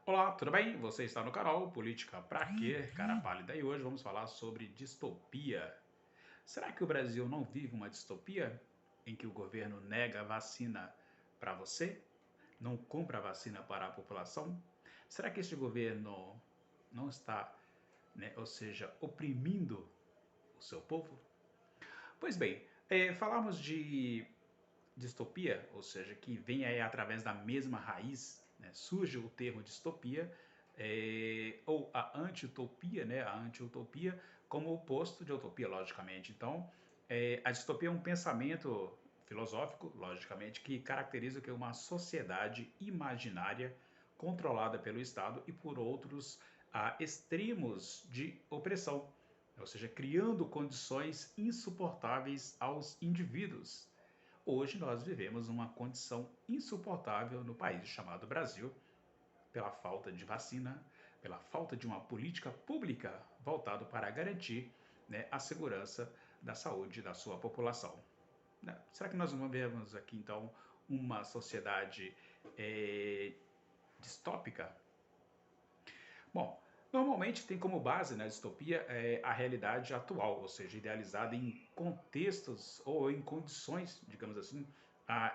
Olá, tudo bem? Você está no canal Política Pra Quê, Cara Pálida, e hoje vamos falar sobre distopia. Será que o Brasil não vive uma distopia em que o governo nega a vacina para você, não compra a vacina para a população? Será que este governo não está, ou seja, oprimindo o seu povo? Pois bem, falarmos de distopia, ou seja, que vem aí através da mesma raiz, né, surge o termo distopia, ou a anti-utopia, né, a anti-utopia como oposto de utopia, logicamente. Então, a distopia é um pensamento filosófico, logicamente, que caracteriza que uma sociedade imaginária controlada pelo Estado e por outros extremos de opressão, ou seja, criando condições insuportáveis aos indivíduos. Hoje nós vivemos uma condição insuportável no país chamado Brasil, pela falta de vacina, pela falta de uma política pública voltada para garantir, a segurança da saúde da sua população. Né? Será que nós não vemos aqui então uma sociedade distópica? Bom, normalmente tem como base na distopia a realidade atual, ou seja, idealizada em contextos ou em condições, digamos assim,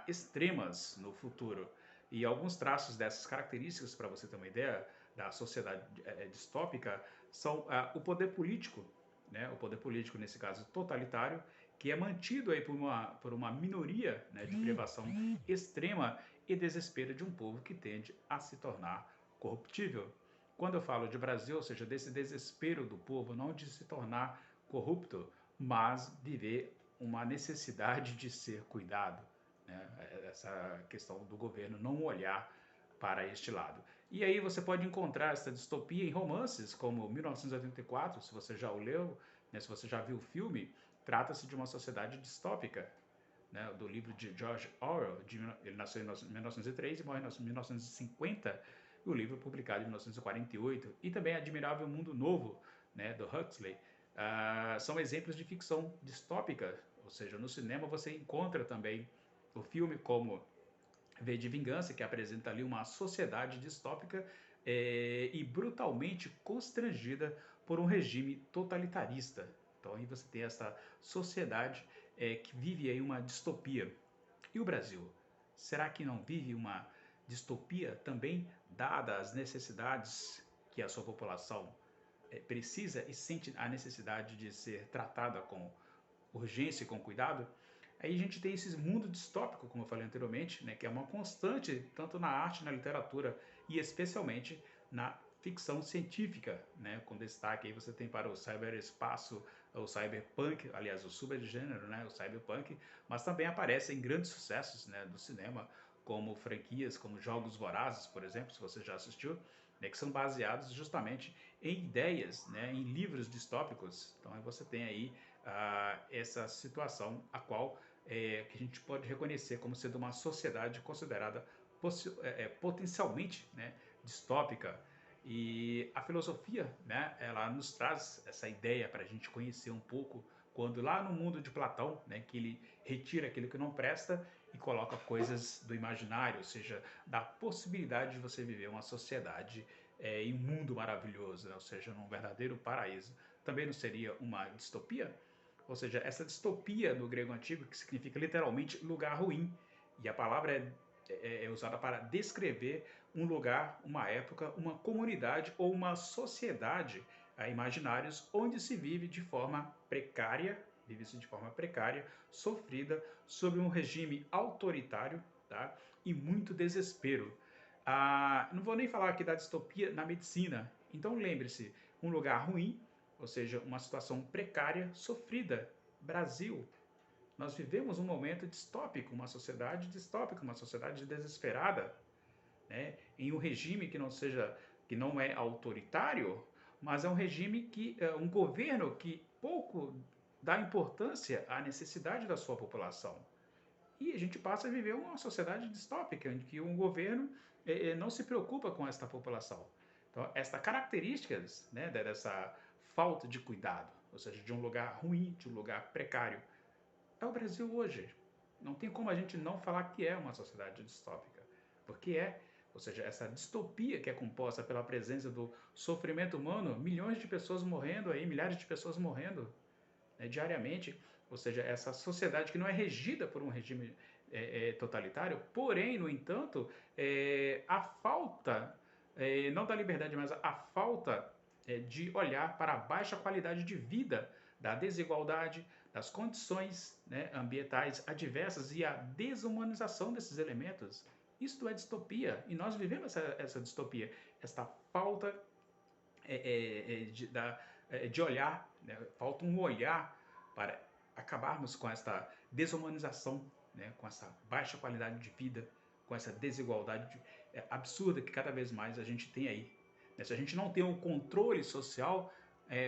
extremas no futuro. E alguns traços dessas características, para você ter uma ideia, da sociedade distópica, são o poder político, né? O poder político, nesse caso, totalitário, que é mantido aí por uma minoria, né, de privação extrema e desespero de um povo que tende a se tornar corruptível. Quando eu falo de Brasil, ou seja, desse desespero do povo, não de se tornar corrupto, mas viver uma necessidade de ser cuidado, né? Essa questão do governo não olhar para este lado. E aí você pode encontrar essa distopia em romances como 1984, se você já o leu, né, se você já viu o filme, trata-se de uma sociedade distópica, né, do livro de George Orwell, ele nasceu em 1903 e morreu em 1950, e o livro publicado em 1948, e também Admirável Mundo Novo, né, do Huxley, são exemplos de ficção distópica, ou seja, no cinema você encontra também o filme como V de Vingança, que apresenta ali uma sociedade distópica e brutalmente constrangida por um regime totalitarista. Então aí você tem essa sociedade que vive aí uma distopia. E o Brasil? Será que não vive uma distopia também, dadas as necessidades que a sua população precisa e sente a necessidade de ser tratada com urgência e com cuidado? Aí a gente tem esse mundo distópico, como eu falei anteriormente, né, que é uma constante tanto na arte, na literatura e especialmente na ficção científica, né, com destaque aí você tem para o cyberespaço, o cyberpunk, aliás, o subgênero, né, o cyberpunk, mas também aparece em grandes sucessos, né, do cinema, como franquias como Jogos Vorazes, por exemplo, se você já assistiu, né, que são baseados justamente em ideias, né, em livros distópicos. Então aí você tem aí essa situação a qual que a gente pode reconhecer como sendo uma sociedade considerada potencialmente, né, distópica. E a filosofia, né, ela nos traz essa ideia para a gente conhecer um pouco quando lá no mundo de Platão, né, que ele retira aquilo que não presta e coloca coisas do imaginário, ou seja, da possibilidade de você viver uma sociedade em um mundo maravilhoso, né, ou seja, num verdadeiro paraíso. Também não seria uma distopia? Ou seja, essa distopia no grego antigo, que significa literalmente lugar ruim, e a palavra é usada para descrever um lugar, uma época, uma comunidade ou uma sociedade imaginários onde se vive de forma precária, vive-se de forma precária, sofrida, sob um regime autoritário, tá? E muito desespero. Não vou nem falar aqui da distopia na medicina. Então lembre-se, um lugar ruim, ou seja, uma situação precária, sofrida. Brasil, nós vivemos um momento distópico, uma sociedade distópica, uma sociedade desesperada, né? Em um regime que não é autoritário, mas é um regime que é um governo que pouco dá importância à necessidade da sua população. E a gente passa a viver uma sociedade distópica, em que um governo não se preocupa com esta população. Então, estas características, né, dessa falta de cuidado, ou seja, de um lugar ruim, de um lugar precário, é o Brasil hoje. Não tem como a gente não falar que é uma sociedade distópica, porque é. ou seja, essa distopia que é composta pela presença do sofrimento humano, milhões de pessoas morrendo aí, milhares de pessoas morrendo, né, diariamente, ou seja, essa sociedade que não é regida por um regime totalitário, porém, no entanto, a falta, não da liberdade, mas a falta de olhar para a baixa qualidade de vida, da desigualdade, das condições, né, ambientais adversas e a desumanização desses elementos. Isto é distopia, e nós vivemos essa distopia, esta falta de olhar, né? Falta um olhar para acabarmos com esta desumanização, né? Com essa baixa qualidade de vida, com essa desigualdade absurda que cada vez mais a gente tem aí. Né? Se a gente não tem um controle social,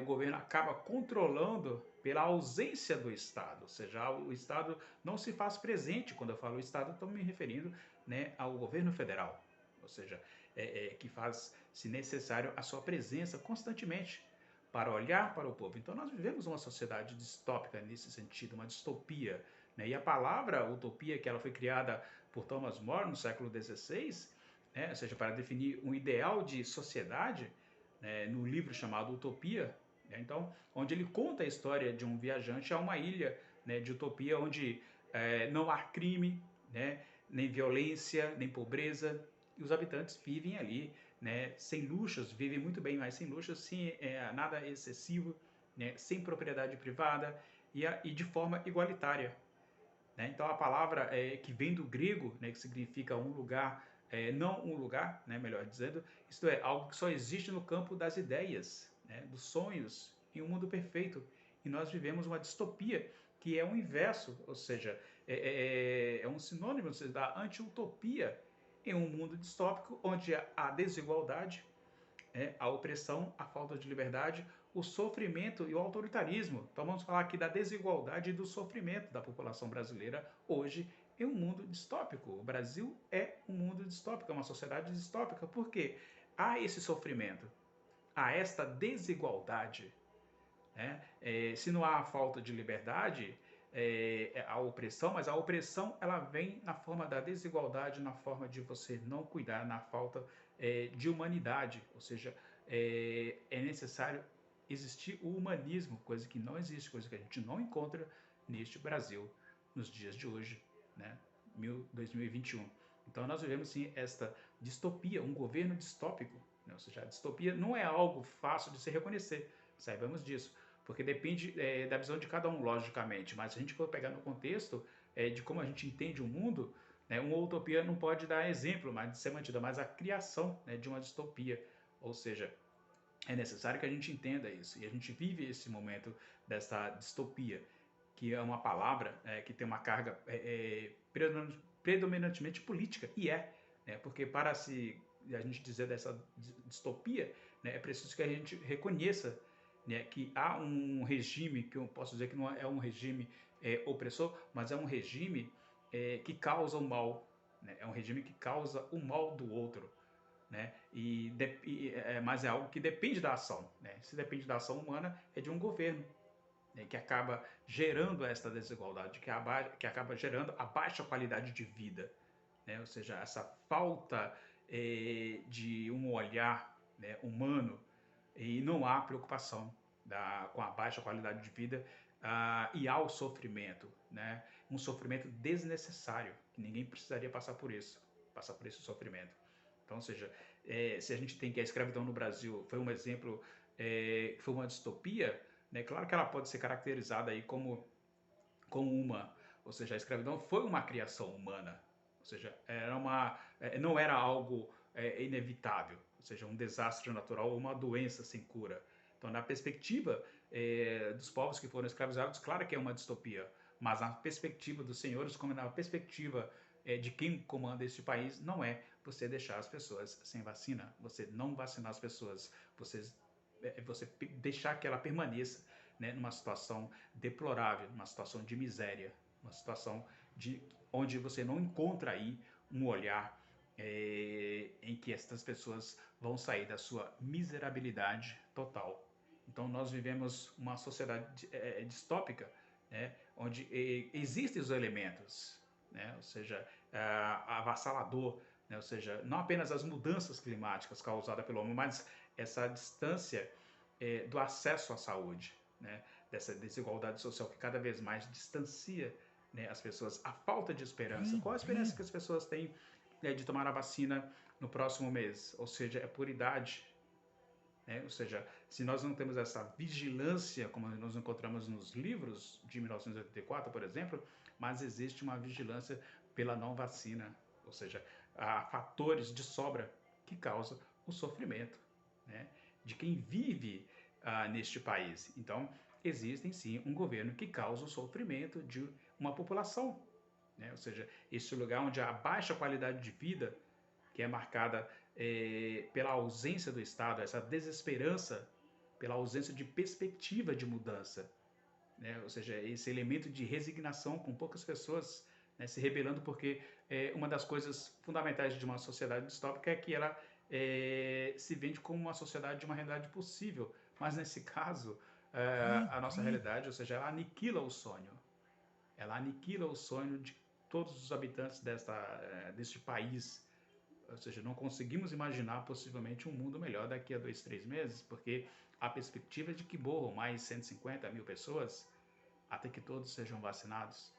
o governo acaba controlando pela ausência do Estado, ou seja, o Estado não se faz presente. Quando eu falo Estado, estou me referindo, né, ao governo federal, ou seja, que faz, se necessário, a sua presença constantemente para olhar para o povo. Então nós vivemos uma sociedade distópica nesse sentido, uma distopia. Né? E a palavra utopia, que ela foi criada por Thomas More no século XVI, né? Ou seja, para definir um ideal de sociedade, né? No livro chamado Utopia, né? Então, onde ele conta a história de um viajante a uma ilha, né, de utopia, onde não há crime, né, nem violência, nem pobreza, e os habitantes vivem ali, né, sem luxos, vivem muito bem, mas sem luxos, sem nada excessivo, né, sem propriedade privada e de forma igualitária. Né? Então a palavra que vem do grego, né, que significa um lugar, não um lugar, né, melhor dizendo, isto é, algo que só existe no campo das ideias, né, dos sonhos, em um mundo perfeito. E nós vivemos uma distopia, que é o inverso, ou seja, é um sinônimo da anti-utopia em um mundo distópico, onde a desigualdade, a opressão, a falta de liberdade, o sofrimento e o autoritarismo. Então vamos falar aqui da desigualdade e do sofrimento da população brasileira hoje em um mundo distópico. O Brasil é um mundo distópico, é uma sociedade distópica. Por quê? Há esse sofrimento, há esta desigualdade. Né? Se não há falta de liberdade, a opressão, mas a opressão ela vem na forma da desigualdade, na forma de você não cuidar, na falta de humanidade, ou seja, é necessário existir o humanismo, coisa que não existe, coisa que a gente não encontra neste Brasil nos dias de hoje, né? 2021. Então nós vivemos sim esta distopia, um governo distópico, né? Ou seja, a distopia não é algo fácil de se reconhecer, saibamos disso, porque depende da visão de cada um, logicamente, mas se a gente for pegar no contexto de como a gente entende o mundo, né, uma utopia não pode dar exemplo mas de ser mantida, mas a criação, né, de uma distopia, ou seja, é necessário que a gente entenda isso, e a gente vive esse momento dessa distopia, que é uma palavra que tem uma carga predominantemente política, e né, porque para a gente dizer dessa distopia, né, é preciso que a gente reconheça, né, que há um regime, que eu posso dizer que não é um regime opressor, mas é um regime que causa o mal, né, é um regime que causa o mal do outro. Né? Mas é algo que depende da ação. Né? Se depende da ação humana, é de um governo, né, que acaba gerando esta desigualdade, que acaba gerando a baixa qualidade de vida. Né? Ou seja, essa falta de um olhar, né, humano, e não há preocupação com a baixa qualidade de vida e ao sofrimento. Né? Um sofrimento desnecessário, que ninguém precisaria passar por esse sofrimento. Então, ou seja, se a gente tem que a escravidão no Brasil foi um exemplo, foi uma distopia, né? Claro que ela pode ser caracterizada aí como uma, ou seja, a escravidão foi uma criação humana, ou seja, não era algo inevitável, ou seja, um desastre natural ou uma doença sem cura. Então, na perspectiva dos povos que foram escravizados, claro que é uma distopia, mas na perspectiva dos senhores, como na perspectiva de quem comanda este país, não é você deixar as pessoas sem vacina, você não vacinar as pessoas, você deixar que ela permaneça, né, numa situação deplorável, numa situação de miséria, uma situação onde você não encontra aí um olhar em que estas pessoas vão sair da sua miserabilidade total. Então nós vivemos uma sociedade distópica, né, onde existem os elementos, né, ou seja, avassalador, né? Ou seja, não apenas as mudanças climáticas causadas pelo homem, mas essa distância do acesso à saúde, né? Dessa desigualdade social que cada vez mais distancia, né, as pessoas, a falta de esperança. Qual a esperança que as pessoas têm, né, de tomar a vacina no próximo mês? Ou seja, é por idade, né? Ou seja, se nós não temos essa vigilância, como nós encontramos nos livros de 1984, por exemplo, mas existe uma vigilância pela não vacina, ou seja, há fatores de sobra que causam o sofrimento, né, de quem vive neste país. Então, existem sim um governo que causa o sofrimento de uma população, né? Ou seja, esse lugar onde há baixa qualidade de vida, que é marcada pela ausência do Estado, essa desesperança, pela ausência de perspectiva de mudança, né? Ou seja, esse elemento de resignação com poucas pessoas, né, se rebelando, porque uma das coisas fundamentais de uma sociedade distópica é que ela se vende como uma sociedade de uma realidade possível, mas nesse caso, a nossa realidade, ou seja, ela aniquila o sonho. Ela aniquila o sonho de todos os habitantes deste país. Ou seja, não conseguimos imaginar possivelmente um mundo melhor daqui a 2, 3 meses, porque a perspectiva é de que morram mais 150 mil pessoas até que todos sejam vacinados.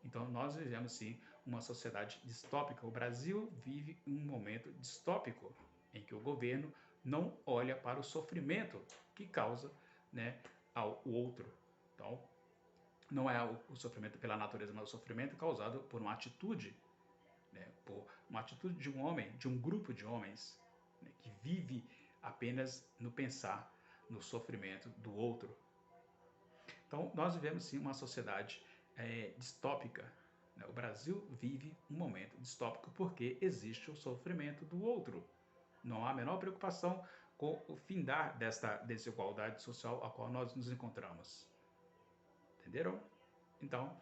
Então nós vivemos sim uma sociedade distópica. O Brasil vive um momento distópico em que o governo não olha para o sofrimento que causa, né, ao outro. Então, não é o sofrimento pela natureza, mas o sofrimento causado por uma atitude, né, por uma atitude de um homem, de um grupo de homens, né, que vive apenas no pensar no sofrimento do outro. Então, nós vivemos sim uma sociedade distópica. Né? O Brasil vive um momento distópico porque existe o sofrimento do outro. Não há a menor preocupação com o findar desta desigualdade social a qual nós nos encontramos. Entenderam? Então,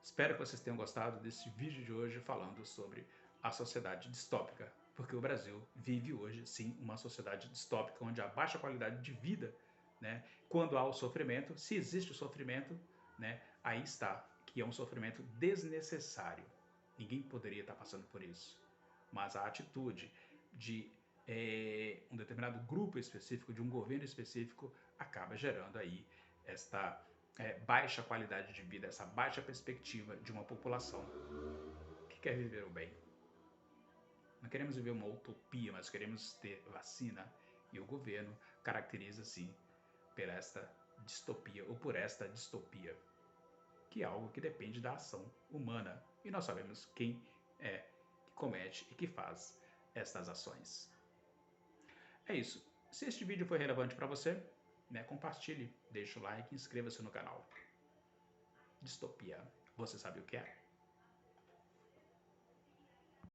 espero que vocês tenham gostado desse vídeo de hoje falando sobre a sociedade distópica, porque o Brasil vive hoje, sim, uma sociedade distópica onde há baixa qualidade de vida, né? Quando há o sofrimento, se existe o sofrimento, né, aí está, que é um sofrimento desnecessário. Ninguém poderia estar passando por isso. Mas a atitude de um determinado grupo específico, de um governo específico, acaba gerando aí esta baixa qualidade de vida, essa baixa perspectiva de uma população que quer viver o bem. Não queremos viver uma utopia, mas queremos ter vacina. E o governo caracteriza, sim, por esta distopia, ou por esta distopia, que é algo que depende da ação humana. E nós sabemos quem é que comete e que faz estas ações. É isso. Se este vídeo foi relevante para você, né, compartilhe, deixe o like e inscreva-se no canal. Distopia. Você sabe o que é?